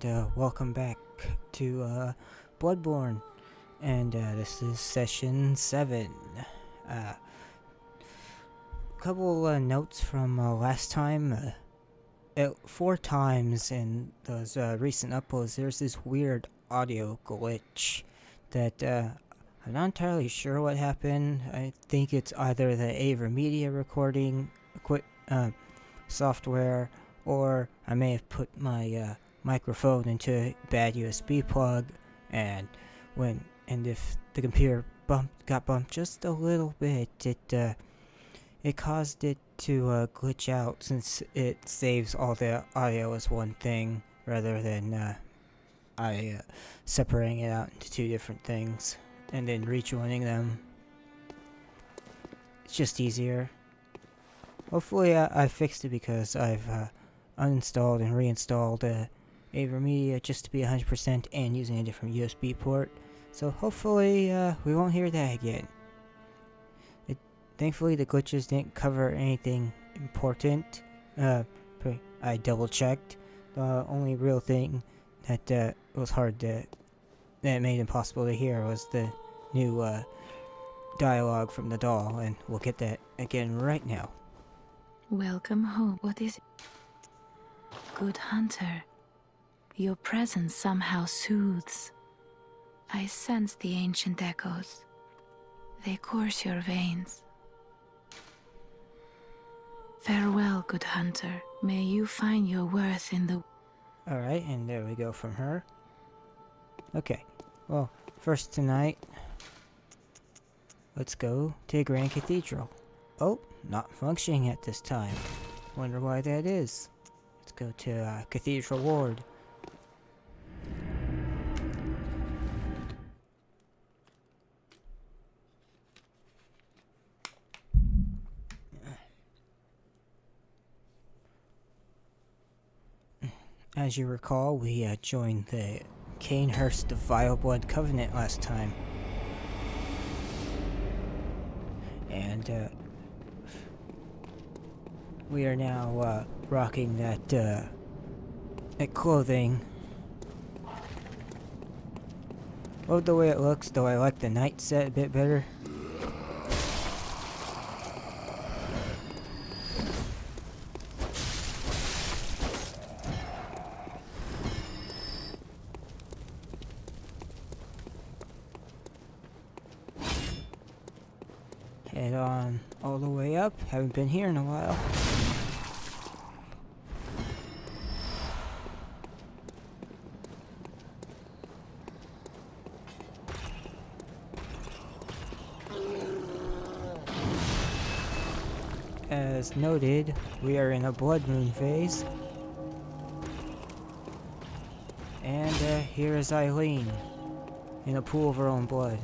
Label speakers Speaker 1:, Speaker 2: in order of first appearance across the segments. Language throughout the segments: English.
Speaker 1: and welcome back to Bloodborne. And this is session 7. A couple notes from last time. 4 times in those recent uploads, there's this weird audio glitch that I'm not entirely sure what happened. I think it's either the Ava Media recording software, or I may have put my microphone into a bad USB plug, and if the computer got bumped just a little bit, it caused it to glitch out, since it saves all the audio as one thing rather than I separating it out into 2 different things and then rejoining them. It's just easier. Hopefully I fixed it, because I've uninstalled and reinstalled Ava Media just to be 100% and using a different USB port. So hopefully we won't hear that again. Thankfully the glitches didn't cover anything important. I double checked. The only real thing that was that made it impossible to hear was the new dialogue from the doll, and we'll get that again right now.
Speaker 2: Welcome home. What is it? Good hunter. Your presence somehow soothes. I sense the ancient echoes. They course your veins. Farewell, good hunter. May you find your worth in the...
Speaker 1: Alright, and there we go from her. Okay, well, first tonight, let's go to Grand Cathedral. Oh, not functioning at this time. Wonder why that is. Let's go to Cathedral Ward. As you recall, we joined the Canehurst Vile Blood Covenant last time. And we are now rocking that clothing. Love the way it looks, though I like the night set a bit better. Head on all the way up. Haven't been here in a while. As noted, we are in a blood moon phase. And here is Eileen in a pool of her own blood.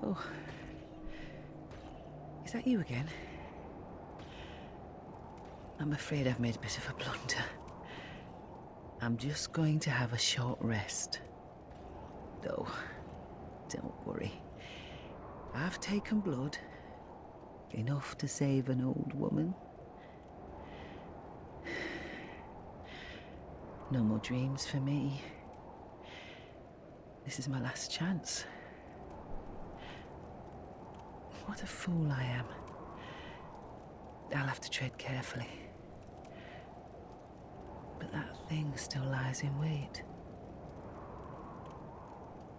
Speaker 3: Oh. Is that you again? I'm afraid I've made a bit of a blunder. I'm just going to have a short rest. Though, don't worry. I've taken blood. Enough to save an old woman. No more dreams for me. This is my last chance. What a fool I am. I'll have to tread carefully. But that thing still lies in wait.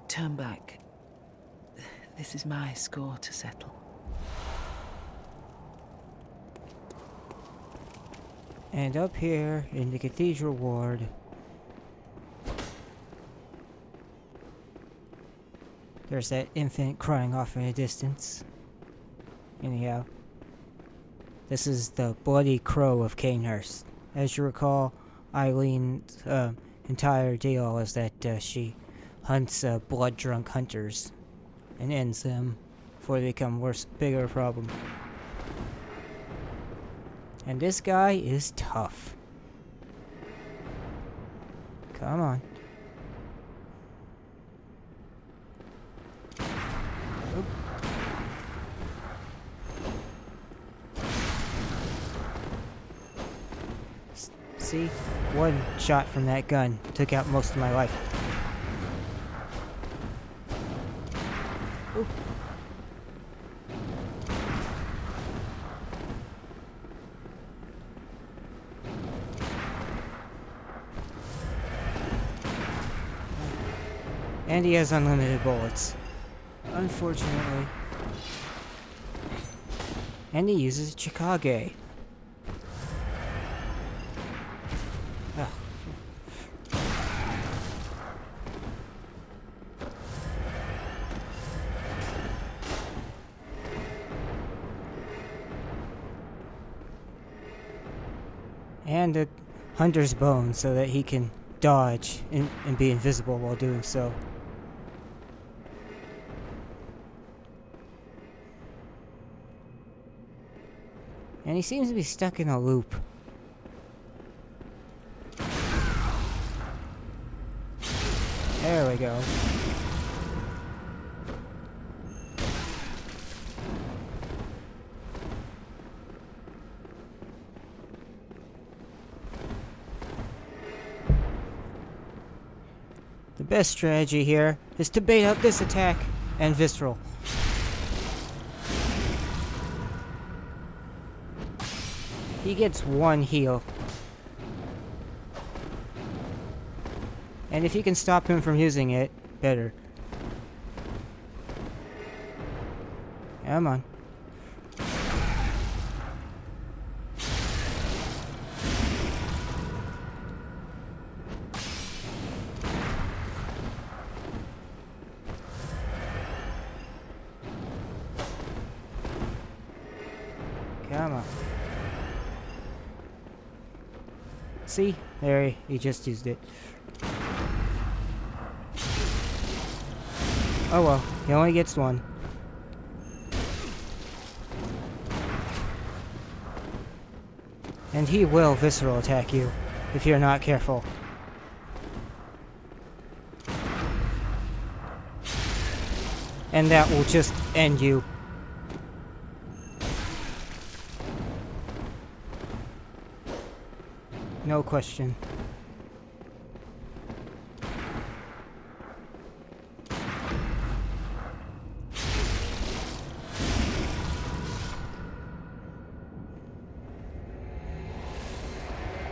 Speaker 3: Turn back. This is my score to settle.
Speaker 1: And up here in the Cathedral Ward, there's that infant crying off in the distance. Anyhow, this is the Bloody Crow of Canehurst. As you recall, Eileen's entire deal is that she hunts blood-drunk hunters and ends them before they become bigger problem. And this guy is tough. Come on. Oop. See? One shot from that gun took out most of my life. Ooh. And he has unlimited bullets. Unfortunately. And he uses Chikage. Ugh. And a hunter's bone so that he can dodge and be invisible while doing so. And he seems to be stuck in a loop. There we go. The best strategy here is to bait out this attack and visceral. He gets one heal. And if you can stop him from using it, better. Come on. Come on. See? There, he just used it. Oh well, he only gets one. And he will visceral attack you if you're not careful. And that will just end you. No question.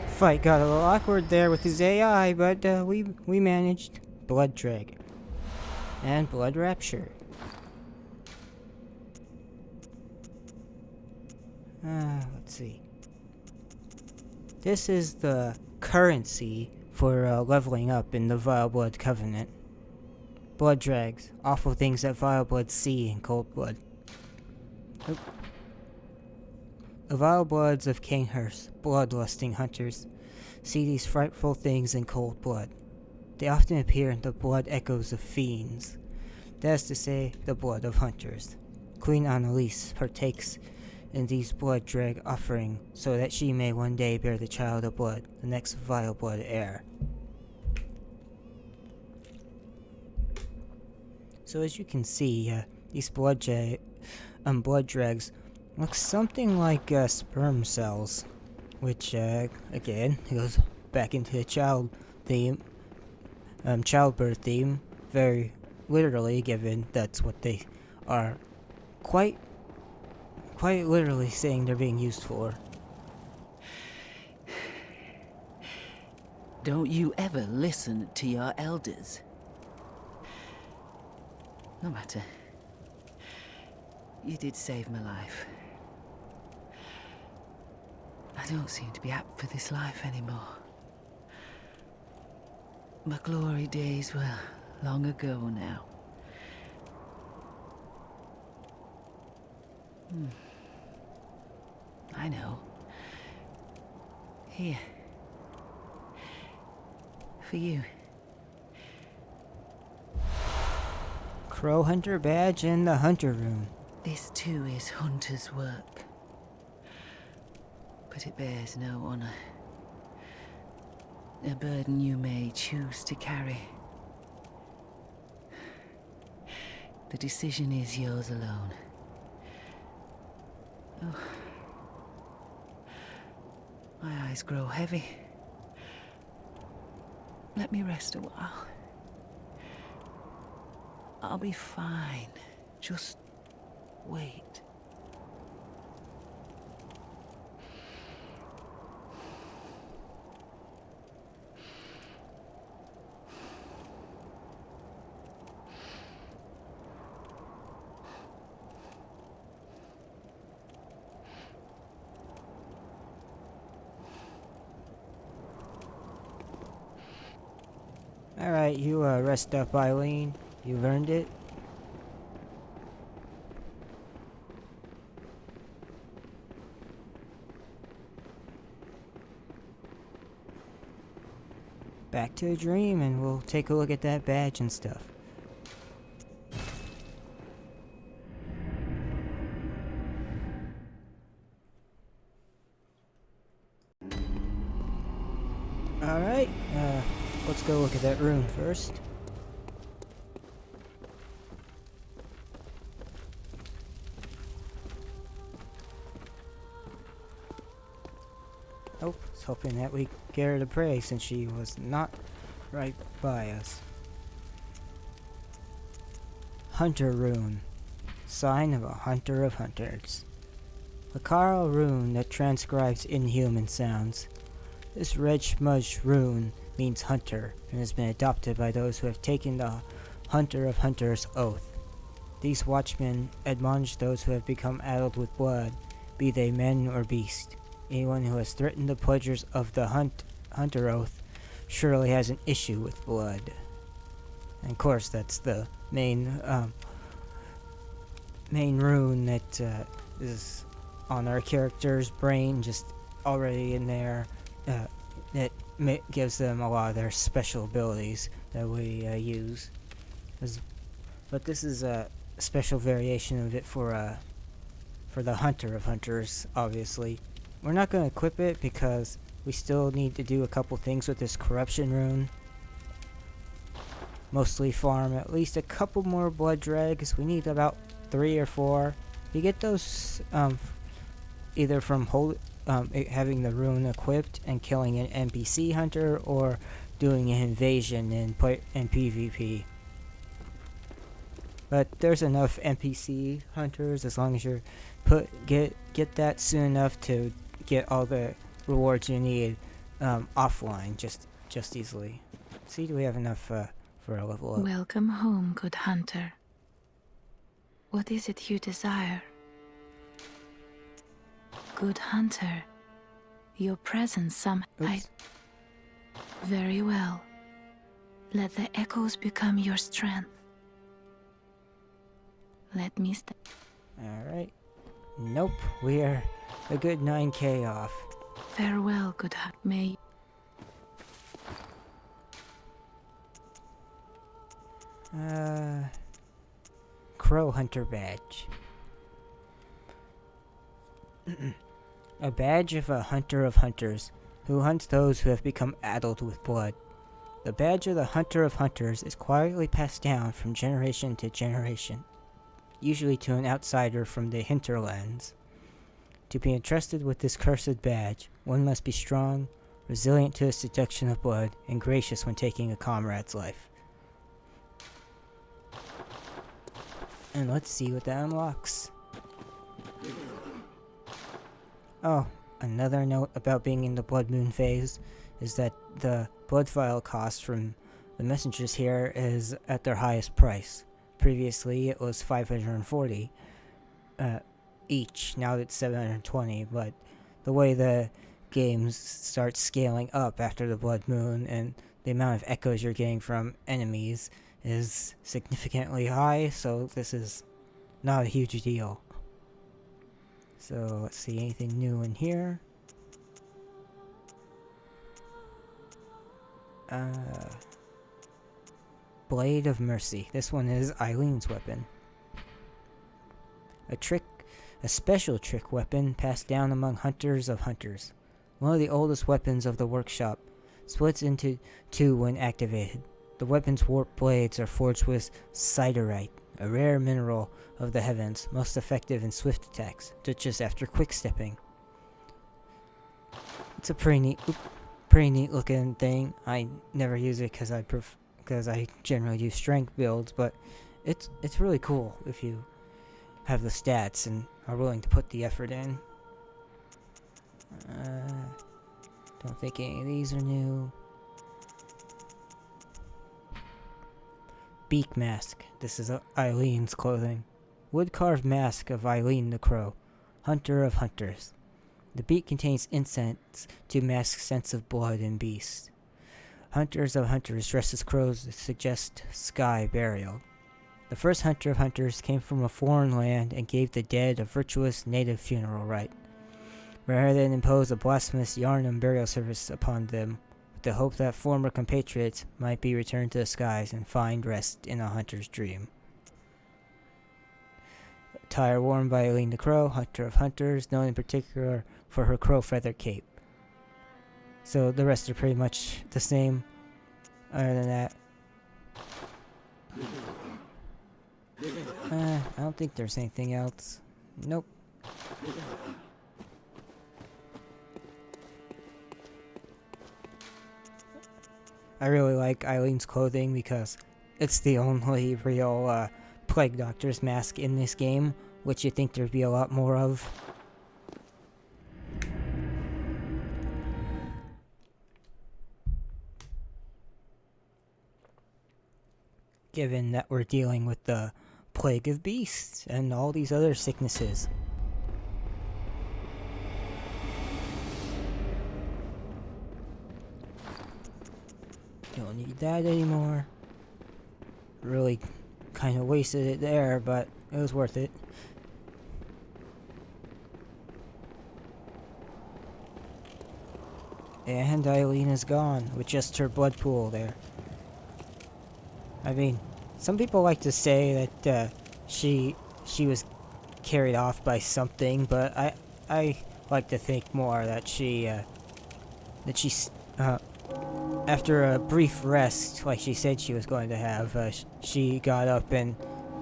Speaker 1: Fight got a little awkward there with his AI, but we managed. Blood Drag. And Blood Rapture. Let's see. This is the currency for leveling up in the Vile Blood Covenant. Blood Drags. Awful things that Vile Bloods see in Cold Blood. Oop. The Vile Bloods of Kanehurst, bloodlusting hunters, see these frightful things in cold blood. They often appear in the blood echoes of fiends. That is to say, the blood of hunters. Queen Annalise partakes in these blood drag offering so that she may one day bear the child of blood, the next Vile Blood heir. So as you can see, these blood drags look something like sperm cells, which again goes back into the childbirth theme, very literally, given that's what they are quite literally saying they're being used for.
Speaker 3: Don't you ever listen to your elders? No matter. You did save my life. I don't seem to be apt for this life anymore. My glory days were long ago now. I know. Here. For you.
Speaker 1: Crow Hunter badge and the Hunter rune.
Speaker 3: This too is hunter's work. But it bears no honor. A burden you may choose to carry. The decision is yours alone. Oh. My eyes grow heavy. Let me rest a while. I'll be fine. Just wait.
Speaker 1: Alright, you rest up, Eileen. You've earned it. Back to a dream, and we'll take a look at that badge and stuff. Alright, let's go look at that room first. Nope, I was hoping that we get her to pray since she was not right by us. Hunter Rune. Sign of a Hunter of Hunters. A Carl rune that transcribes inhuman sounds. This red smudged rune means hunter and has been adopted by those who have taken the Hunter of Hunters oath. These watchmen admonish those who have become addled with blood, be they men or beast. Anyone who has threatened the pledgers of the Hunter oath surely has an issue with blood. And of course, that's the main rune that is on our character's brain, just already in there. That gives them a lot of their special abilities that we use. But this is a special variation of it for the Hunter of Hunters, obviously. We're not going to equip it because we still need to do a couple things with this corruption rune. Mostly farm at least a couple more blood dregs. We need about 3 or 4. You get those either from having the rune equipped and killing an NPC hunter, or doing an invasion in PvP. But there's enough NPC hunters as long as you get that soon enough to get all the rewards you need offline just easily. See, do we have enough for a level up?
Speaker 2: Welcome home, good hunter. What is it you desire? Good hunter, your presence Very well. Let the echoes become your strength. Let me
Speaker 1: Alright. Nope, we are a good 9k off.
Speaker 2: Farewell, good hunter. May
Speaker 1: Crow Hunter Badge. A badge of a Hunter of Hunters, who hunts those who have become addled with blood. The badge of the Hunter of Hunters is quietly passed down from generation to generation, usually to an outsider from the hinterlands. To be entrusted with this cursed badge, one must be strong, resilient to the seduction of blood, and gracious when taking a comrade's life. And let's see what that unlocks. Oh, another note about being in the Blood Moon phase is that the blood vial cost from the messengers here is at their highest price. Previously it was 540 each, now it's 720, but the way the games start scaling up after the Blood Moon and the amount of echoes you're getting from enemies is significantly high, so this is not a huge deal. So let's see, anything new in here? Blade of Mercy. This one is Eileen's weapon. A special trick weapon passed down among hunters of hunters. One of the oldest weapons of the workshop, splits into 2 when activated. The weapon's warped blades are forged with siderite, a rare mineral of the heavens, most effective in swift attacks, such as after quick stepping. It's a pretty neat. pretty neat looking thing. I never use it because I generally do strength builds, but it's really cool if you have the stats and are willing to put the effort in. Don't think any of these are new. Beak mask. This is Eileen's clothing. Wood-carved mask of Eileen the Crow, hunter of hunters. The beak contains incense to mask scents of blood and beasts. Hunters of hunters dressed as crows to suggest sky burial. The first hunter of hunters came from a foreign land and gave the dead a virtuous native funeral rite, rather than impose a blasphemous Yarnum burial service upon them, with the hope that former compatriots might be returned to the skies and find rest in a hunter's dream. Attire worn by Eileen the Crow, hunter of hunters, known in particular for her crow feather cape. So the rest are pretty much the same. Other than that, I don't think there's anything else. Nope. I really like Eileen's clothing because it's the only real Plague Doctor's mask in this game, which you'd think there'd be a lot more of. Given that we're dealing with the plague of beasts and all these other sicknesses. Don't need that anymore. Really kind of wasted it there, but it was worth it. And Eileen is gone, with just her blood pool there. I mean, some people like to say that she was carried off by something, but I like to think more that she after a brief rest, like she said she was going to have, she got up and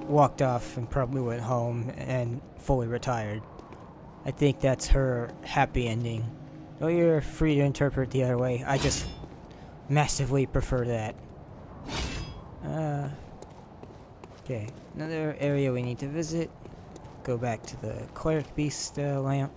Speaker 1: walked off and probably went home and fully retired. I think that's her happy ending. Though you're free to interpret the other way, I just massively prefer that. Okay, another area we need to visit. Go back to the Cleric Beast lamp.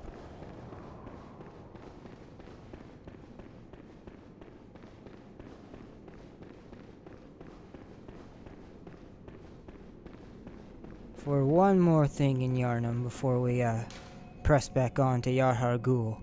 Speaker 1: For one more thing in Yarnum before we press back on to Yarhar Ghul.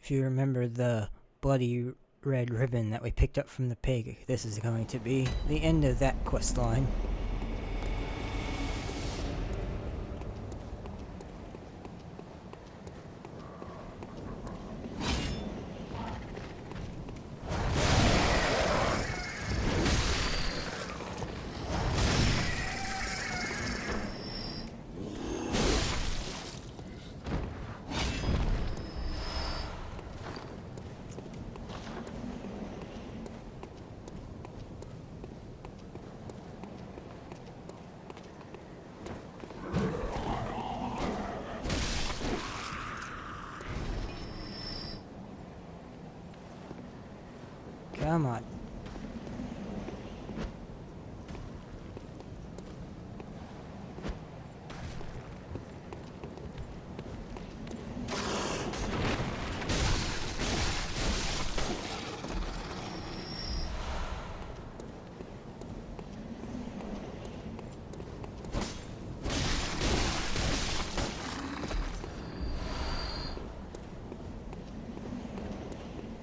Speaker 1: If you remember the bloody red ribbon that we picked up from the pig, this is going to be the end of that quest line. Come on.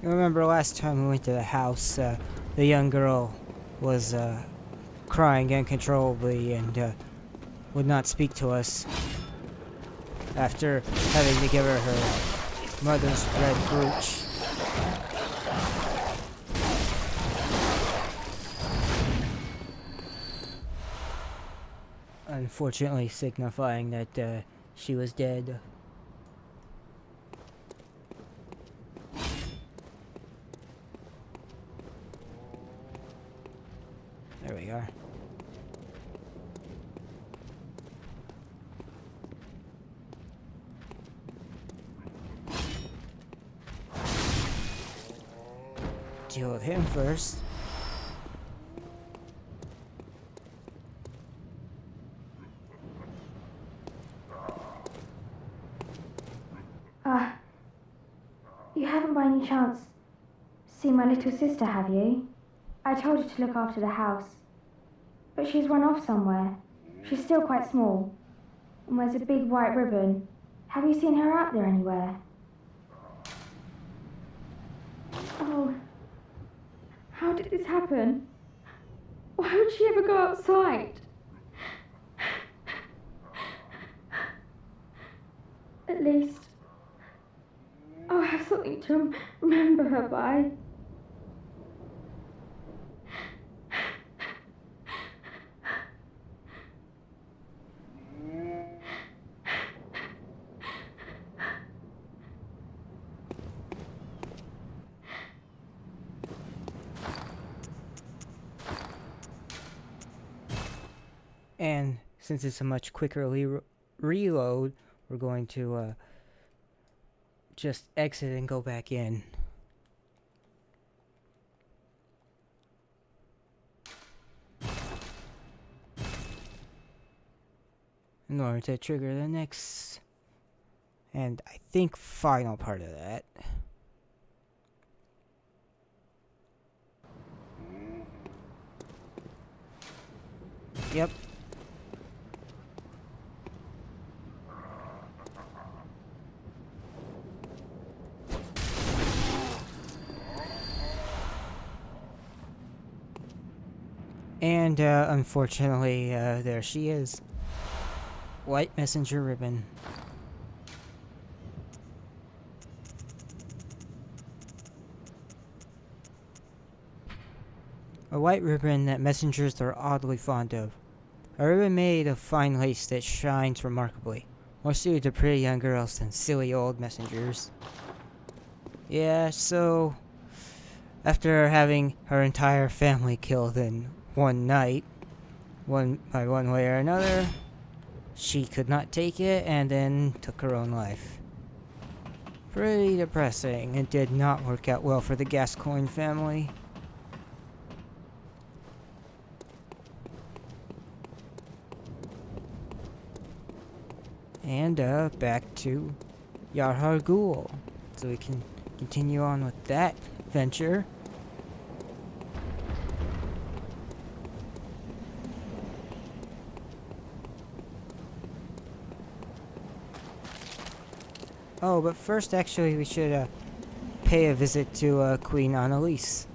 Speaker 1: You remember last time we went to the house, the young girl was crying uncontrollably and would not speak to us after having to give her her mother's red brooch. unfortunately signifying that she was dead. There we are. Deal with him first.
Speaker 4: You haven't by any chance seen my little sister, have you? I told her to look after the house, but she's run off somewhere. She's still quite small and wears a big white ribbon. Have you seen her out there anywhere? Oh, how did this happen? Why would she ever go outside? At least I'll have something to remember her by.
Speaker 1: And since it's a much quicker reload, we're going to just exit and go back in. In order to trigger the next, and I think final part of that. Yep. And unfortunately, there she is. White messenger ribbon. A white ribbon that messengers are oddly fond of. A ribbon made of fine lace that shines remarkably, more suited to pretty young girls than silly old messengers. Yeah, so after having her entire family killed in one night, one way or another, she could not take it and then took her own life. Pretty depressing, and did not work out well for the Gascoigne family. And back to Yarhar Ghul, so we can continue on with that venture. Oh, but first, actually, we should pay a visit to Queen Annalise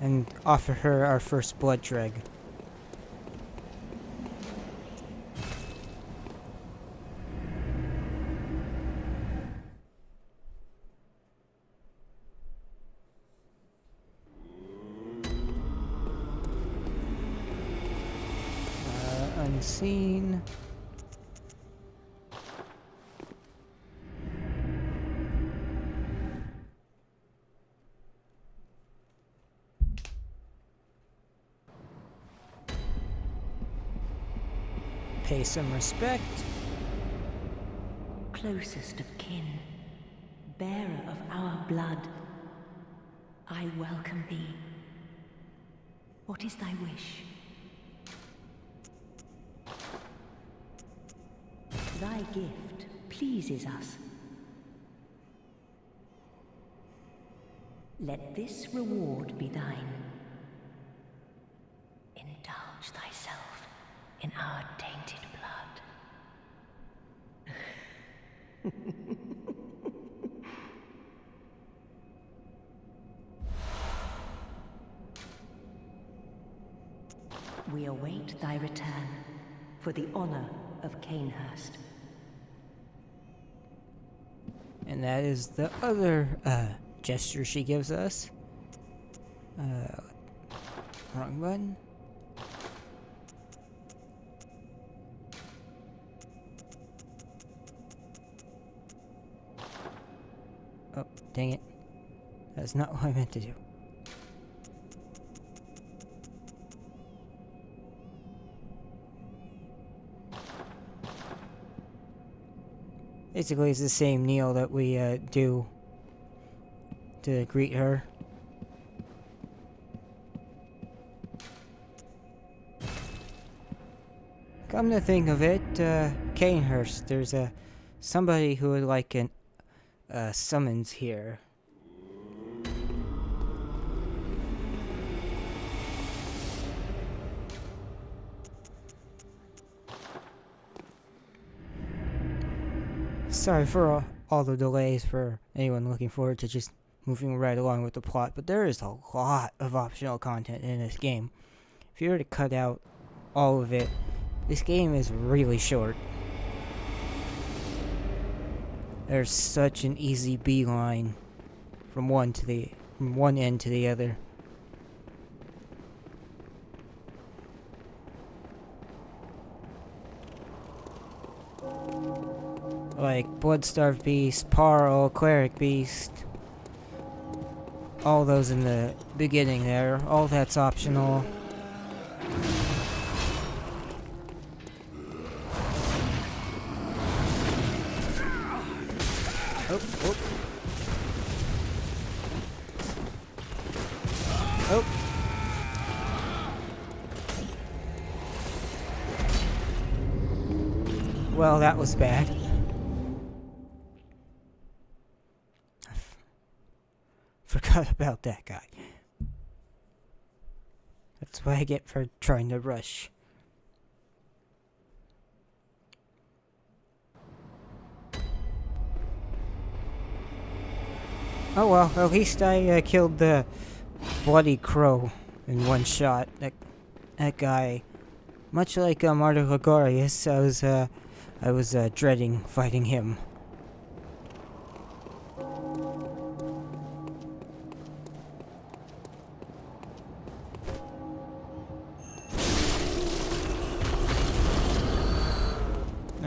Speaker 1: and offer her our first blood dreg. Unseen. Pay some respect.
Speaker 5: Closest of kin, bearer of our blood, I welcome thee. What is thy wish? Thy gift pleases us. Let this reward be thine. Indulge thyself in our tainted blood. We await thy return for the honor of Canehurst.
Speaker 1: And that is the other gesture she gives us. Wrong button. Dang it. That's not what I meant to do. Basically, it's the same kneel that we do to greet her. Come to think of it, Canehurst, there's somebody who would like an summons here. Sorry for all the delays for anyone looking forward to just moving right along with the plot, but there is a lot of optional content in this game. If you were to cut out all of it, this game is really short. There's such an easy beeline from one end to the other. Like Bloodstarved Beast, Parl, Cleric Beast, all those in the beginning there, all that's optional. Oh, oh. Oh. Well, that was bad. Forgot about that guy. That's what I get for trying to rush. Oh well, at least I killed the bloody crow in one shot. That guy, much like Martyr Ligorius, I was dreading fighting him.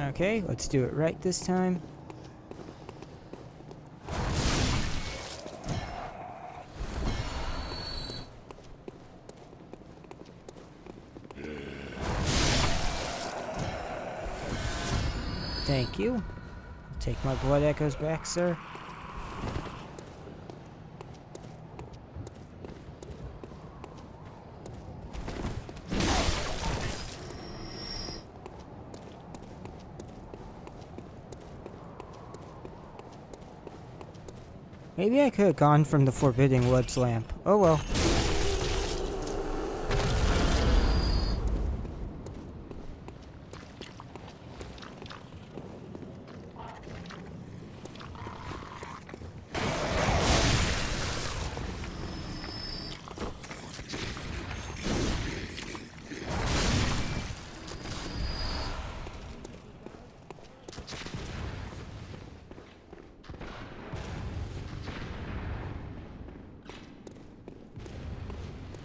Speaker 1: Okay, let's do it right this time. Thank you. I'll take my blood echoes back, sir. Maybe I could have gone from the Forbidding Woods lamp. Oh well.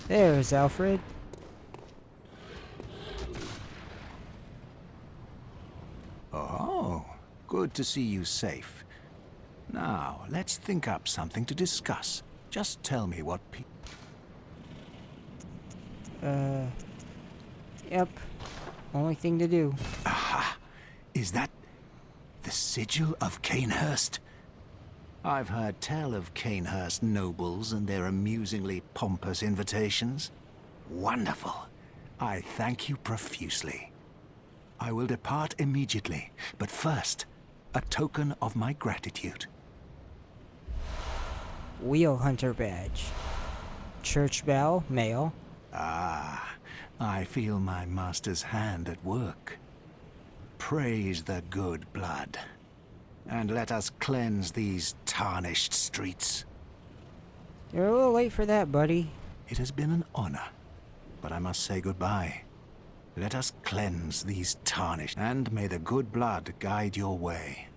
Speaker 1: There's Alfred.
Speaker 6: Oh, good to see you safe. Now, let's think up something to discuss. Just tell me what
Speaker 1: Yep. Only thing to do.
Speaker 6: Aha! Is that the sigil of Canehurst? I've heard tell of Canehurst nobles and their amusingly pompous invitations. Wonderful. I thank you profusely. I will depart immediately, but first, a token of my gratitude.
Speaker 1: Wheel Hunter badge. Church bell, male.
Speaker 6: Ah, I feel my master's hand at work. Praise the good blood. And let us cleanse these tarnished streets.
Speaker 1: You're a little late for that, buddy.
Speaker 6: It has been an honor, but I must say goodbye. Let us cleanse these tarnished, and may the good blood guide your way.